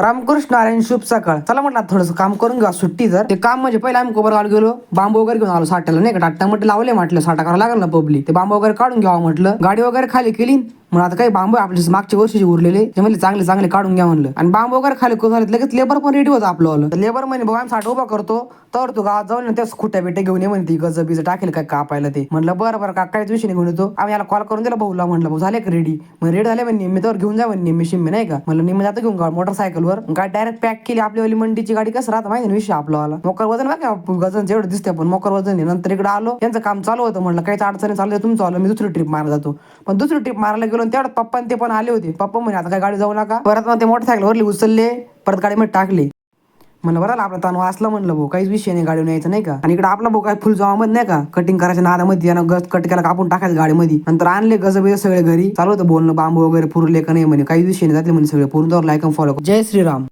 रामकृष्ण आर्यन शुभ सकाळ. चला म्हटलं थोडंसं काम करून घ्या सुट्टी. जर ते काम म्हणजे पहिले आम्ही कोपरगाव गेलो, बांबू वगैरे घेऊन आलो साठायला नाही का. टाटा म्हटलं लावले, म्हटलं साठा करावं लागेल ना पब्लिक, ते बांबू वगैरे काढून घ्यावं म्हटलं. गाडी वगैरे खाली केली. मग आता काही बांबू आपले मागच्या वर्षीचे उरलेले ते म्हणजे चांगले चांगले काढून घ्या म्हणलं. आणि बांबू वगैरे खाली झाले लगेच लेबर पण रेडी होतं आपलं. लेबर म्हणे बघा आम्ही साठ उभा करतो तर तू गावात जाऊन त्याच खुट्या बिट्या घेऊन ये म्हणते, गज बीज टाकेल काय कापायला. ते म्हणलं बरं बरं काहीच विषय घेऊन येतो. आम्ही याला कॉल करून दिला भाऊला, म्हणलं भाऊ झाले का रेडी. मग रेडी झाले म्हणजे निम्मे तर घेऊन जा म्हणजे निम्मे शिम्मे नाही का. म्हणलं निम्मे जातो घेऊन मोटरसायकलवर. काय डायरेक्ट पॅक केली आपली मंडीची गाडी. कसं राहतं माहिती विषय आपला मोकर वजन बघा गजन जेवढं दिसते पण मोकर वजन आहे. नंतर इकडे आलो त्यांचं काम चालू होतं. म्हणलं काहीच अडचणी चालू आहे तुमचं आलं, मी दुसरी ट्रिप मारला जातो. पण दुसरी ट्रिप मारायला गेलो तेवढं पप्पा ते पण आले होते. पप्पा म्हणे आता काय गाडी जाऊ नका. परत मग ते मोटरसायकलवरली उचलले, परत गाडीमध्ये टाकले. म्हणलं बरं आपला ताण वाचला म्हणलं भाऊ, काहीच विषय नाही गाडी न्यायचं नाही का. आणि इकडे आपला भाऊ काय फुल जमामध्ये नाही का कटिंग करायच्या नादामध्ये यानं गज कट केला कापून टाकायचं गाडीमध्ये. नंतर आणले गजबे सगळे घरी. चालू होतं बोलणं बांबू वगैरे पुरले का नाही म्हणे, काही विषय नाही जाते म्हणे सगळे पुरून. Like follow. जय श्रीराम.